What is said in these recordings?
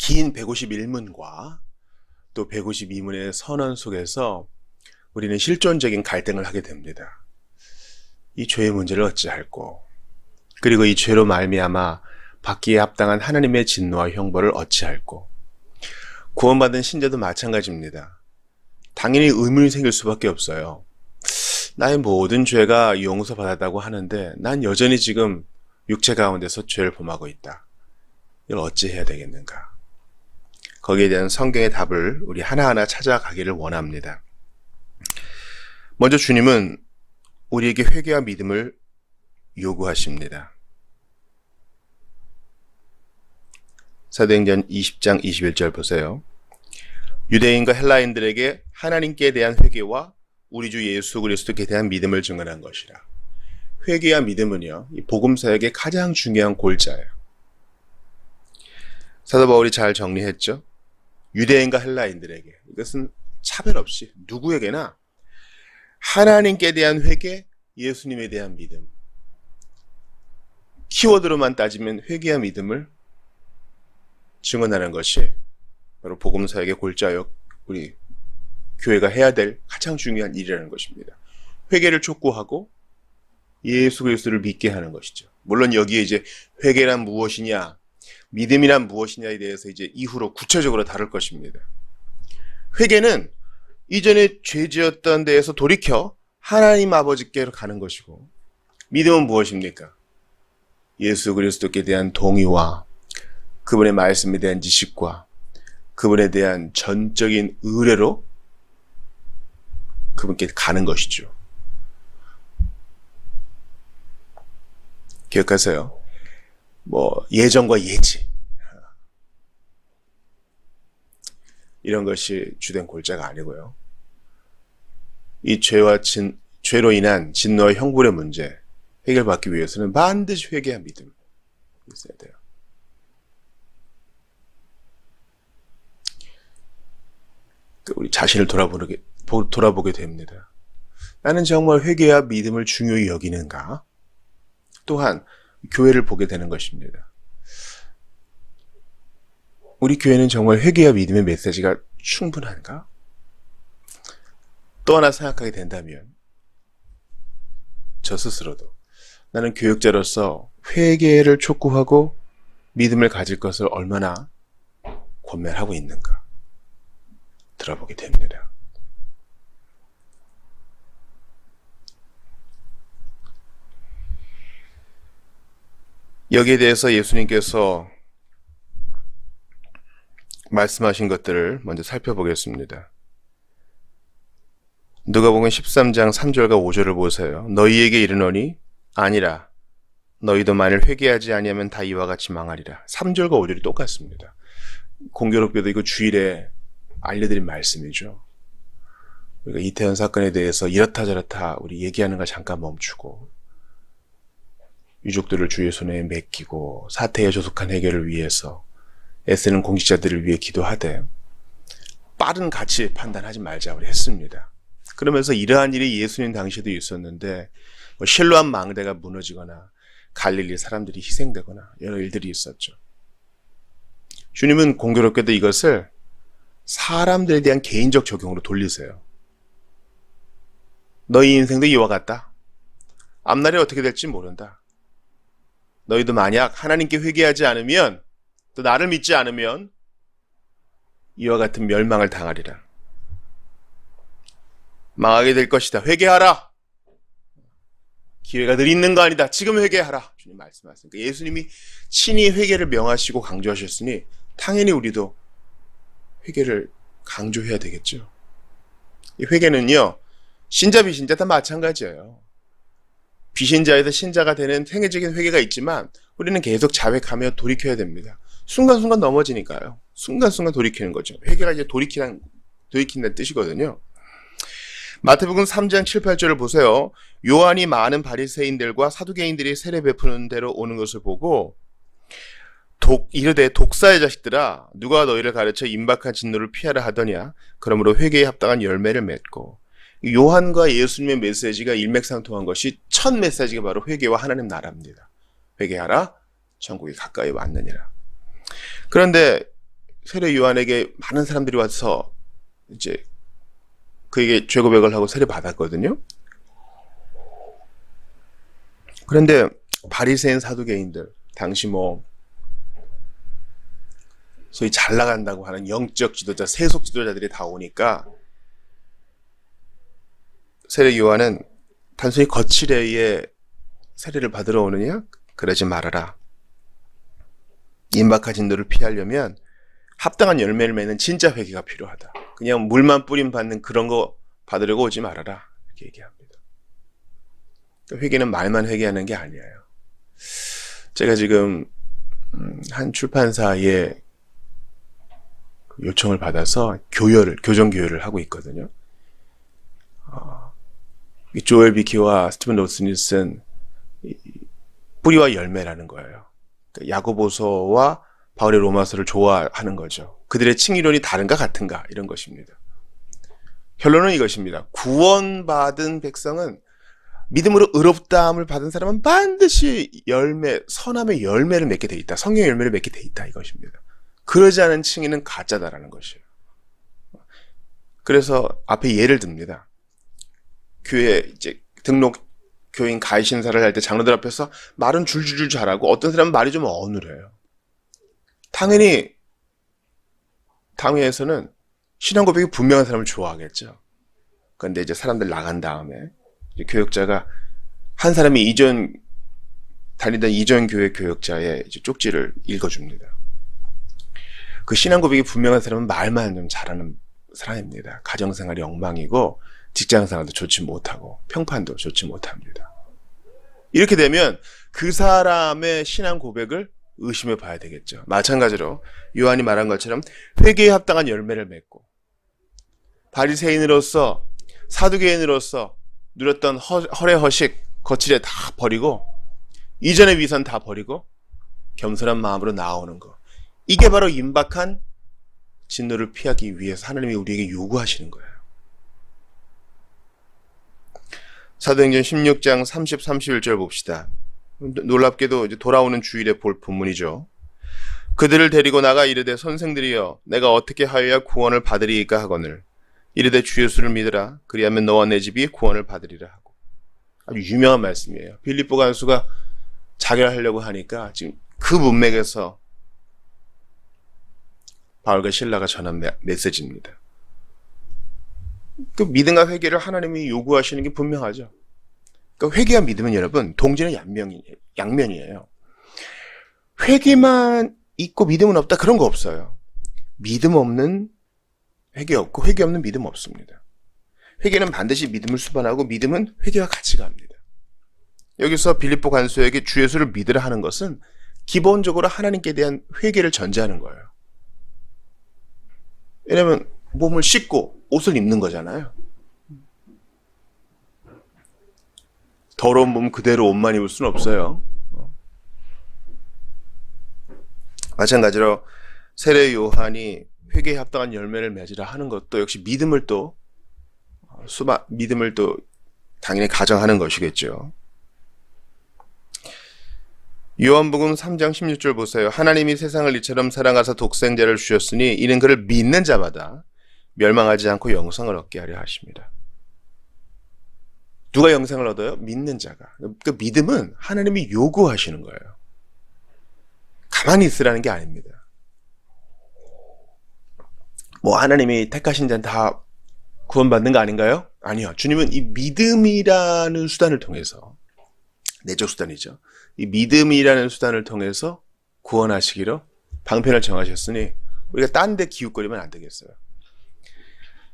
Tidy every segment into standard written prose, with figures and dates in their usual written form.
긴 151문과 또 152문의 선언 속에서 우리는 실존적인 갈등을 하게 됩니다. 이 죄의 문제를 어찌할꼬, 그리고 이 죄로 말미암아 받기에 합당한 하나님의 진노와 형벌을 어찌할꼬. 구원받은 신자도 마찬가지입니다. 당연히 의문이 생길 수밖에 없어요. 나의 모든 죄가 용서받았다고 하는데 난 여전히 지금 육체 가운데서 죄를 범하고 있다. 이걸 어찌 해야 되겠는가? 거기에 대한 성경의 답을 우리 하나하나 찾아가기를 원합니다. 먼저 주님은 우리에게 회개와 믿음을 요구하십니다. 사도행전 20장 21절 보세요. 유대인과 헬라인들에게 하나님께 대한 회개와 우리 주 예수 그리스도께 대한 믿음을 증언한 것이라. 회개와 믿음은요, 이 복음사역의 가장 중요한 골자예요. 사도 바울이 잘 정리했죠. 유대인과 헬라인들에게, 이것은 차별 없이 누구에게나 하나님께 대한 회개, 예수님에 대한 믿음. 키워드로만 따지면 회개와 믿음을 증언하는 것이 바로 복음사역의 골자역, 우리 교회가 해야 될 가장 중요한 일이라는 것입니다. 회개를 촉구하고 예수 그리스도를 믿게 하는 것이죠. 물론 여기에 이제 회개란 무엇이냐, 믿음이란 무엇이냐에 대해서 이제 이후로 구체적으로 다룰 것입니다. 회개는 이전에 죄 지었던 데에서 돌이켜 하나님 아버지께로 가는 것이고, 믿음은 무엇입니까? 예수 그리스도께 대한 동의와 그분의 말씀에 대한 지식과 그분에 대한 전적인 의뢰로 그분께 가는 것이죠. 기억하세요. 예정과 예지, 이런 것이 주된 골자가 아니고요. 이 죄로 인한 진노와 형벌의 문제 해결받기 위해서는 반드시 회개와 믿음이 있어야 돼요. 우리 자신을 돌아보게 됩니다. 나는 정말 회개와 믿음을 중요히 여기는가? 또한 교회를 보게 되는 것입니다. 우리 교회는 정말 회개와 믿음의 메시지가 충분한가? 또 하나 생각하게 된다면 저 스스로도 나는 교육자로서 회개를 촉구하고 믿음을 가질 것을 얼마나 권면하고 있는가 들어보게 됩니다. 여기에 대해서 예수님께서 말씀하신 것들을 먼저 살펴보겠습니다. 누가복음 13장 3절과 5절을 보세요. 너희에게 이르노니 아니라 너희도 만일 회개하지 아니하면 다 이와 같이 망하리라. 3절과 5절이 똑같습니다. 공교롭게도 이거 주일에 알려드린 말씀이죠. 우리가 이태원 사건에 대해서 이렇다 저렇다 우리 얘기하는 걸 잠깐 멈추고 유족들을 주의 손에 맡기고 사태의 조속한 해결을 위해서 애쓰는 공직자들을 위해 기도하되 빠른 가치 판단하지 말자 우리 했습니다. 그러면서 이러한 일이 예수님 당시에도 있었는데 실로암 망대가 무너지거나 갈릴리 사람들이 희생되거나 여러 일들이 있었죠. 주님은 공교롭게도 이것을 사람들에 대한 개인적 적용으로 돌리세요. 너희 인생도 이와 같다. 앞날이 어떻게 될지 모른다. 너희도 만약 하나님께 회개하지 않으면 또 나를 믿지 않으면 이와 같은 멸망을 당하리라. 망하게 될 것이다. 회개하라. 기회가 늘 있는 거 아니다. 지금 회개하라. 주님 말씀하셨으니까 예수님이 친히 회개를 명하시고 강조하셨으니 당연히 우리도 회개를 강조해야 되겠죠. 이 회개는요, 신자 비신자 다 마찬가지예요. 비신자에서 신자가 되는 생애적인 회개가 있지만 우리는 계속 자백하며 돌이켜야 됩니다. 순간순간 넘어지니까요. 순간순간 돌이키는 거죠. 회개가 이제 돌이킨다는 뜻이거든요. 마태복음 3장 7, 8절을 보세요. 요한이 많은 바리새인들과 사두개인들이 세례 베푸는 데로 오는 것을 보고 이르되 독사의 자식들아 누가 너희를 가르쳐 임박한 진노를 피하라 하더냐. 그러므로 회개에 합당한 열매를 맺고. 요한과 예수님의 메시지가 일맥상통한 것이 첫 메시지가 바로 회개와 하나님 나라입니다. 회개하라, 천국이 가까이 왔느니라. 그런데 세례 요한에게 많은 사람들이 와서 이제 그에게 죄 고백을 하고 세례 받았거든요. 그런데 바리새인 사두개인들, 당시 소위 잘 나간다고 하는 영적 지도자, 세속 지도자들이 다 오니까 세례 요한은 단순히 거칠애의 세례를 받으러 오느냐? 그러지 말아라. 임박한 진도를 피하려면 합당한 열매를 맺는 진짜 회개가 필요하다. 그냥 물만 뿌림 받는 그런 거 받으려고 오지 말아라. 이렇게 얘기합니다. 회개는 말만 회개하는 게 아니에요. 제가 지금 한 출판사에 요청을 받아서 교정 교열을 하고 있거든요. 조엘 비키와 스티븐 로슨이 쓴 뿌리와 열매라는 거예요. 야고보서와 바울의 로마서를 좋아하는 거죠. 그들의 칭의론이 다른가 같은가 이런 것입니다. 결론은 이것입니다. 구원받은 백성은 믿음으로 의롭다함을 받은 사람은 반드시 선함의 열매를 맺게 돼 있다. 성령의 열매를 맺게 돼 있다 이것입니다. 그러지 않은 칭의는 가짜다라는 것이에요. 그래서 앞에 예를 듭니다. 교회 이제 등록 교인 가해 신사를 할 때 장로들 앞에서 말은 줄줄줄 잘하고 어떤 사람은 말이 좀 어눌해요. 당연히 당회에서는 신앙 고백이 분명한 사람을 좋아하겠죠. 그런데 이제 사람들 나간 다음에 이제 교역자가 한 사람이 다니던 이전 교회 교역자의 이제 쪽지를 읽어줍니다. 그 신앙 고백이 분명한 사람은 말만 좀 잘하는 사람입니다. 가정생활이 엉망이고 직장생활도 좋지 못하고 평판도 좋지 못합니다. 이렇게 되면 그 사람의 신앙 고백을 의심해 봐야 되겠죠. 마찬가지로 요한이 말한 것처럼 회개에 합당한 열매를 맺고 바리새인으로서 사두개인으로서 누렸던 허례허식 거칠애 다 버리고 이전의 위선 다 버리고 겸손한 마음으로 나아오는 것, 이게 바로 임박한 진노를 피하기 위해서 하나님이 우리에게 요구하시는 거예요. 사도행전 16장 30, 31절 봅시다. 놀랍게도 이제 돌아오는 주일에 볼 본문이죠. 그들을 데리고 나가 이르되 선생들이여 내가 어떻게 하여야 구원을 받으리이까 하거늘 이르되 주 예수를 믿으라 그리하면 너와 내 집이 구원을 받으리라 하고. 아주 유명한 말씀이에요. 빌립보 간수가 자결하려고 하니까 지금 그 문맥에서 바울과 실라가 전한 메시지입니다. 그 믿음과 회개를 하나님이 요구하시는 게 분명하죠. 그러니까 회개와 믿음은 여러분 동전의 양면이에요. 회개만 있고 믿음은 없다 그런 거 없어요. 믿음 없는 회개 없고 회개 없는 믿음 없습니다. 회개는 반드시 믿음을 수반하고 믿음은 회개와 같이 갑니다. 여기서 빌립보 간수에게 주 예수를 믿으라 하는 것은 기본적으로 하나님께 대한 회개를 전제하는 거예요. 왜냐하면 몸을 씻고 옷을 입는 거잖아요. 더러운 몸 그대로 옷만 입을 수는 없어요. 마찬가지로 세례 요한이 회개에 합당한 열매를 맺으라 하는 것도 역시 믿음을 또 당연히 가정하는 것이겠죠. 요한복음 3장 16절 보세요. 하나님이 세상을 이처럼 사랑하사 독생자를 주셨으니 이는 그를 믿는 자마다 멸망하지 않고 영생을 얻게 하려 하십니다. 누가 영생을 얻어요? 믿는 자가. 그 믿음은 하나님이 요구하시는 거예요. 가만히 있으라는 게 아닙니다. 하나님이 택하신 자는 다 구원받는 거 아닌가요? 아니요. 주님은 이 믿음이라는 수단을 통해서, 내적 수단이죠. 이 믿음이라는 수단을 통해서 구원하시기로 방편을 정하셨으니 우리가 딴 데 기웃거리면 안 되겠어요.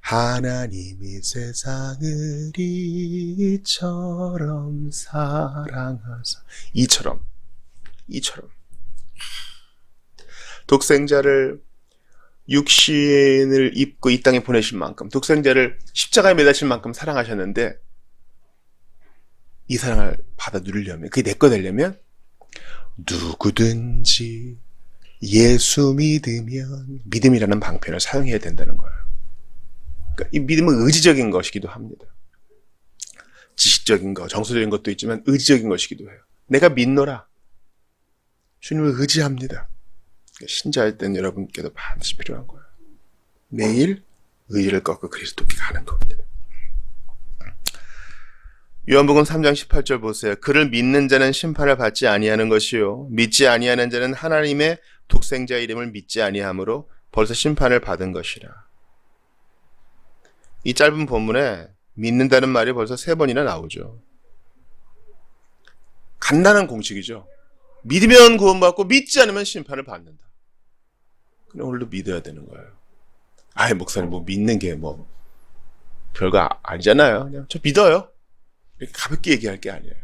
하나님이 세상을 이처럼 사랑하사 이처럼 독생자를 육신을 입고 이 땅에 보내신 만큼 독생자를 십자가에 매다실 만큼 사랑하셨는데 이 사랑을 받아 누리려면 그게 내 거 되려면 누구든지 예수 믿으면 믿음이라는 방편을 사용해야 된다는 거예요. 그러니까 이 믿음은 의지적인 것이기도 합니다. 지식적인 것, 정서적인 것도 있지만 의지적인 것이기도 해요. 내가 믿노라. 주님을 의지합니다. 신자일 땐 여러분께도 반드시 필요한 거예요. 매일 의의를 꺾고 그리스도께 가는 겁니다. 요한복음 3장 18절 보세요. 그를 믿는 자는 심판을 받지 아니하는 것이요 믿지 아니하는 자는 하나님의 독생자 이름을 믿지 아니하므로 벌써 심판을 받은 것이라. 이 짧은 본문에 믿는다는 말이 벌써 3번이나 나오죠. 간단한 공식이죠. 믿으면 구원받고 믿지 않으면 심판을 받는다. 그럼 오늘도 믿어야 되는 거예요. 아이 목사님 뭐 믿는 게 뭐 별거 아니잖아요. 그냥 저 믿어요. 이렇게 가볍게 얘기할 게 아니에요.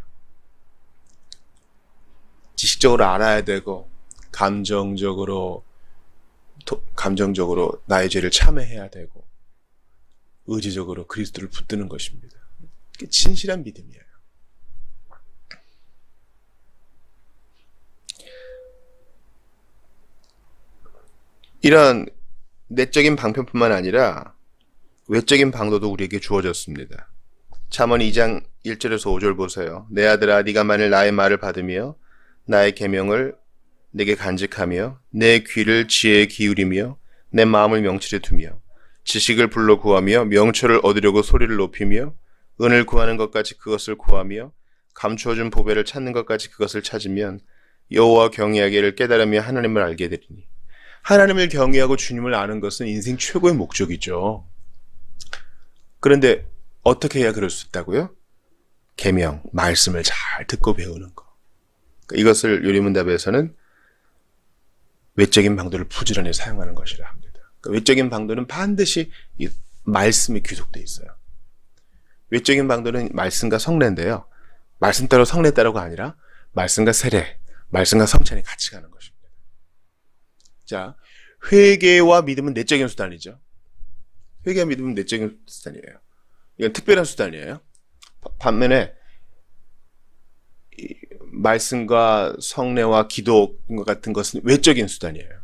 지식적으로 알아야 되고 감정적으로 나의 죄를 참회해야 되고 의지적으로 그리스도를 붙드는 것입니다. 이게 진실한 믿음이에요. 이런 내적인 방편뿐만 아니라 외적인 방도도 우리에게 주어졌습니다. 잠언 2장 1절에서 5절 보세요. 내 아들아 네가 만일 나의 말을 받으며 나의 계명을 내게 간직하며 내 귀를 지혜에 기울이며 내 마음을 명철에 두며 지식을 불러 구하며 명철을 얻으려고 소리를 높이며 은을 구하는 것까지 그것을 구하며 감추어준 보배를 찾는 것까지 그것을 찾으면 여호와 경외하기를 깨달으며 하나님을 알게 되리니. 하나님을 경외하고 주님을 아는 것은 인생 최고의 목적이죠. 그런데 어떻게 해야 그럴 수 있다고요? 계명, 말씀을 잘 듣고 배우는 거. 이것을 요리문답에서는 외적인 방도를 부지런히 사용하는 것이라 합니다. 외적인 방도는 반드시 이 말씀이 귀속되어 있어요. 외적인 방도는 말씀과 성례인데요. 말씀 따로 성례 따로가 아니라 말씀과 세례, 말씀과 성찬이 같이 가는 것입니다. 자, 회개와 믿음은 내적인 수단이죠. 회개와 믿음은 내적인 수단이에요. 이건 특별한 수단이에요. 반면에 말씀과 성례와 기도 같은 것은 외적인 수단이에요.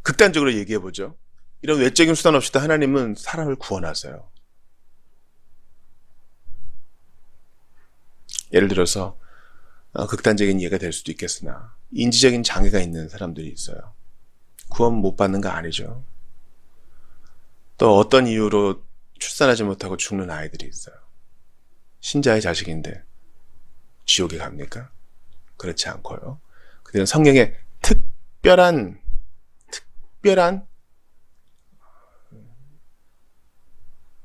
극단적으로 얘기해보죠. 이런 외적인 수단 없이도 하나님은 사람을 구원하세요. 예를 들어서 극단적인 이해가 될 수도 있겠으나 인지적인 장애가 있는 사람들이 있어요. 구원 못 받는 거 아니죠. 또 어떤 이유로 출산하지 못하고 죽는 아이들이 있어요. 신자의 자식인데 지옥에 갑니까? 그렇지 않고요. 그들은 성령의 특별한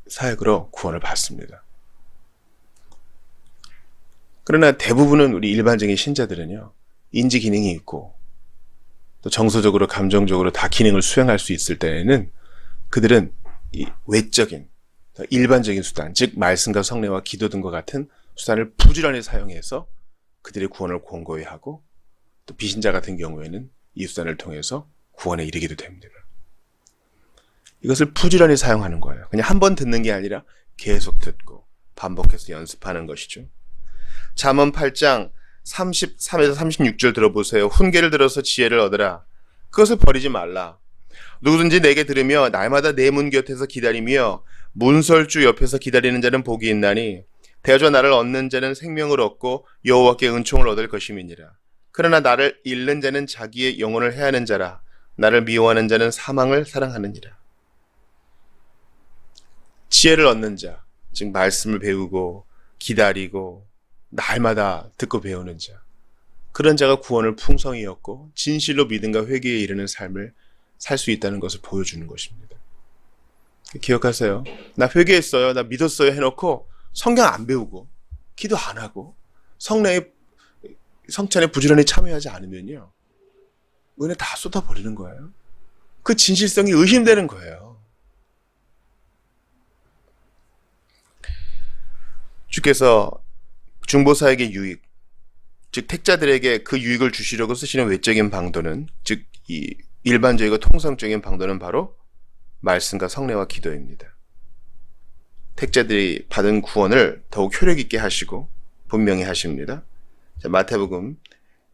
사역으로 구원을 받습니다. 그러나 대부분은 우리 일반적인 신자들은요, 인지 기능이 있고 또 정서적으로 감정적으로 다 기능을 수행할 수 있을 때에는 그들은 이 외적인 일반적인 수단, 즉 말씀과 성례와 기도 등과 같은 수단을 부지런히 사용해서 그들의 구원을 공고히 하고 또 비신자 같은 경우에는 이 수단을 통해서 구원에 이르기도 됩니다. 이것을 부지런히 사용하는 거예요. 그냥 한 번 듣는 게 아니라 계속 듣고 반복해서 연습하는 것이죠. 잠언 8장 33에서 36절 들어보세요. 훈계를 들어서 지혜를 얻으라. 그것을 버리지 말라. 누구든지 내게 들으며 날마다 내 문 곁에서 기다리며 문설주 옆에서 기다리는 자는 복이 있나니 대저 나를 얻는 자는 생명을 얻고 여호와께 은총을 얻을 것임이니라. 그러나 나를 잃는 자는 자기의 영혼을 해하는 자라. 나를 미워하는 자는 사망을 사랑하느니라. 지혜를 얻는 자, 즉 말씀을 배우고 기다리고 날마다 듣고 배우는 자, 그런 자가 구원을 풍성히 얻고 진실로 믿음과 회개에 이르는 삶을 살 수 있다는 것을 보여주는 것입니다. 기억하세요. 나 회개했어요, 나 믿었어요 해놓고 성경 안 배우고 기도 안 하고 성찬에 부지런히 참여하지 않으면요, 은혜 다 쏟아버리는 거예요. 그 진실성이 의심되는 거예요. 주께서 중보사에게 유익, 즉 택자들에게 그 유익을 주시려고 쓰시는 외적인 방도는, 즉 이 일반적이고 통상적인 방도는 바로 말씀과 성례와 기도입니다. 택자들이 받은 구원을 더욱 효력 있게 하시고 분명히 하십니다. 자, 마태복음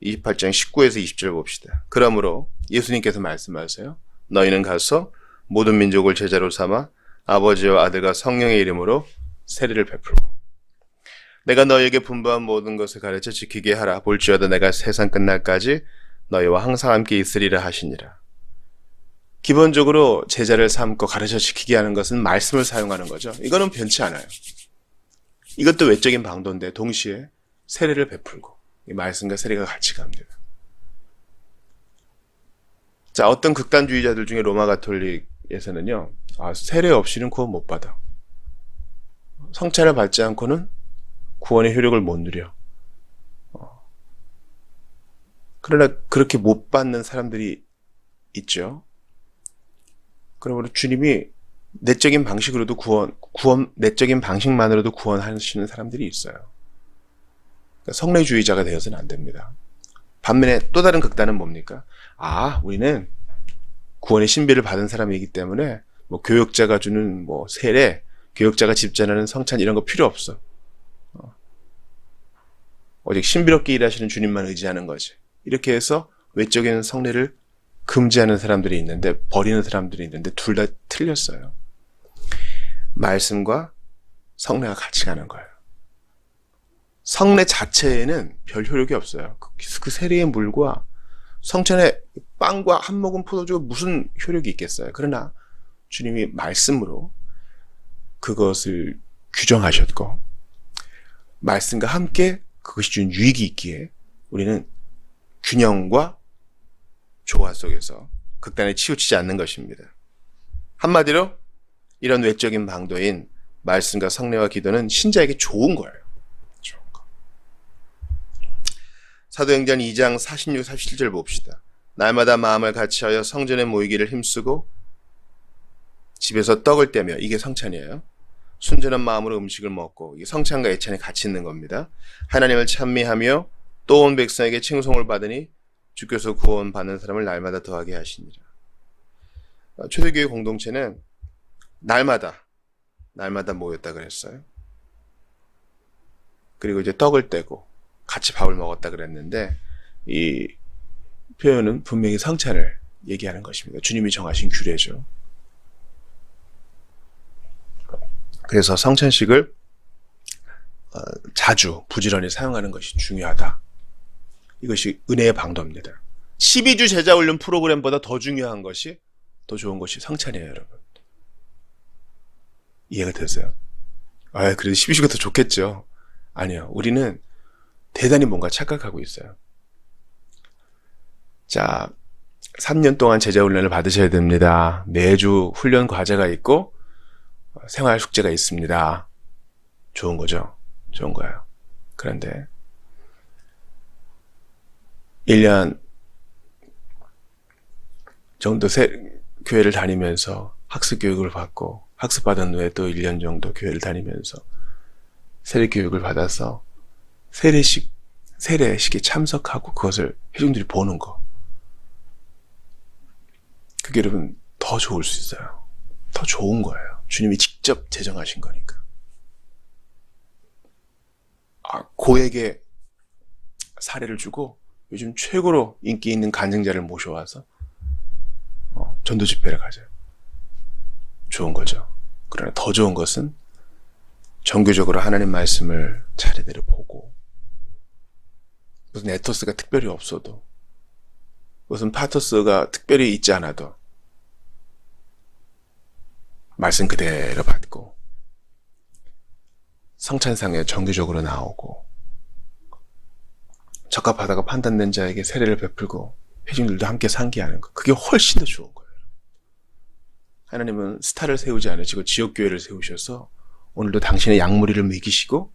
28장 19에서 20절 봅시다. 그러므로 예수님께서 말씀하세요. 너희는 가서 모든 민족을 제자로 삼아 아버지와 아들과 성령의 이름으로 세례를 베풀고 내가 너희에게 분부한 모든 것을 가르쳐 지키게 하라. 볼지어다 내가 세상 끝날까지 너희와 항상 함께 있으리라 하시니라. 기본적으로 제자를 삼고 가르쳐 지키게 하는 것은 말씀을 사용하는 거죠. 이거는 변치 않아요. 이것도 외적인 방도인데 동시에 세례를 베풀고 이 말씀과 세례가 같이 갑니다. 자, 어떤 극단주의자들 중에 로마 가톨릭에서는요, 세례 없이는 구원 못 받아. 성찬을 받지 않고는 구원의 효력을 못 누려. 그러나 그렇게 못 받는 사람들이 있죠. 그러므로 주님이 내적인 방식으로도 내적인 방식만으로도 구원하시는 사람들이 있어요. 그러니까 성례주의자가 되어서는 안 됩니다. 반면에 또 다른 극단은 뭡니까? 우리는 구원의 신비를 받은 사람이기 때문에 뭐 교역자가 주는 뭐 세례, 교역자가 집전하는 성찬 이런 거 필요 없어. 오직 신비롭게 일하시는 주님만 의지하는 거지. 이렇게 해서 외적인 성례를 금지하는 사람들이 있는데, 버리는 사람들이 있는데 둘 다 틀렸어요. 말씀과 성례가 같이 가는 거예요. 성례 자체에는 별 효력이 없어요. 그 세례의 물과 성찬의 빵과 한 모금 포도주가 무슨 효력이 있겠어요. 그러나 주님이 말씀으로 그것을 규정하셨고 말씀과 함께 그것이 준 유익이 있기에 우리는 균형과 조화 속에서 극단에 치우치지 않는 것입니다. 한마디로 이런 외적인 방도인 말씀과 성례와 기도는 신자에게 좋은 거예요. 좋은 거. 사도행전 2장 46, 47절 봅시다. 날마다 마음을 같이하여 성전에 모이기를 힘쓰고 집에서 떡을 떼며, 이게 성찬이에요. 순전한 마음으로 음식을 먹고, 이게 성찬과 예찬이 같이 있는 겁니다. 하나님을 찬미하며 또 온 백성에게 칭송을 받으니 주께서 구원 받는 사람을 날마다 더하게 하시니라. 초대교회 공동체는 날마다 모였다 그랬어요. 그리고 이제 떡을 떼고 같이 밥을 먹었다 그랬는데, 이 표현은 분명히 성찬을 얘기하는 것입니다. 주님이 정하신 규례죠. 그래서 성찬식을 자주 부지런히 사용하는 것이 중요하다. 이것이 은혜의 방도입니다. 12주 제자훈련 프로그램보다 더 중요한 것이, 더 좋은 것이 성찬이에요, 여러분. 이해가 되세요? 그래도 12주가 더 좋겠죠. 아니요. 우리는 대단히 뭔가 착각하고 있어요. 자, 3년 동안 제자훈련을 받으셔야 됩니다. 매주 훈련 과제가 있고 생활 숙제가 있습니다. 좋은 거죠. 좋은 거예요. 그런데 1년 정도 교회를 다니면서 학습 교육을 받고, 학습받은 후에 또 1년 정도 교회를 다니면서 세례 교육을 받아서 세례식에 참석하고 그것을 회중들이 보는 거, 그게 여러분 더 좋을 수 있어요. 더 좋은 거예요. 주님이 직접 제정하신 거니까. 고에게 사례를 주고 요즘 최고로 인기 있는 간증자를 모셔와서 전도 집회를 가져요. 좋은 거죠. 그러나 더 좋은 것은 정규적으로 하나님 말씀을 차례대로 보고, 무슨 에토스가 특별히 없어도, 무슨 파토스가 특별히 있지 않아도 말씀 그대로 받고, 성찬상에 정규적으로 나오고, 적합하다고 판단된 자에게 세례를 베풀고 회중들도 함께 상기하는 것, 그게 훨씬 더 좋은 거예요. 하나님은 스타를 세우지 않으시고 지역교회를 세우셔서 오늘도 당신의 양무리를 먹이시고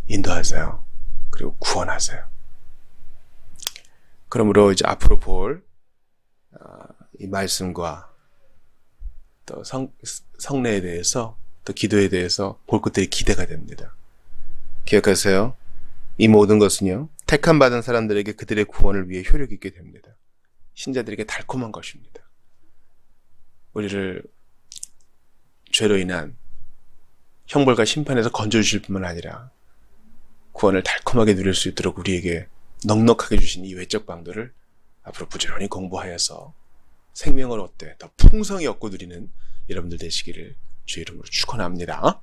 인도하세요. 그리고 구원하세요. 그러므로 이제 앞으로 볼 이 말씀과 또 성례에 대해서, 또 기도에 대해서 볼 것들이 기대가 됩니다. 기억하세요. 이 모든 것은요, 택함 받은 사람들에게 그들의 구원을 위해 효력이 있게 됩니다. 신자들에게 달콤한 것입니다. 우리를 죄로 인한 형벌과 심판에서 건져주실 뿐만 아니라 구원을 달콤하게 누릴 수 있도록 우리에게 넉넉하게 주신 이 외적 방도를 앞으로 부지런히 공부하여서 생명을 얻되 더 풍성히 얻고 누리는 여러분들 되시기를 주의 이름으로 축원합니다.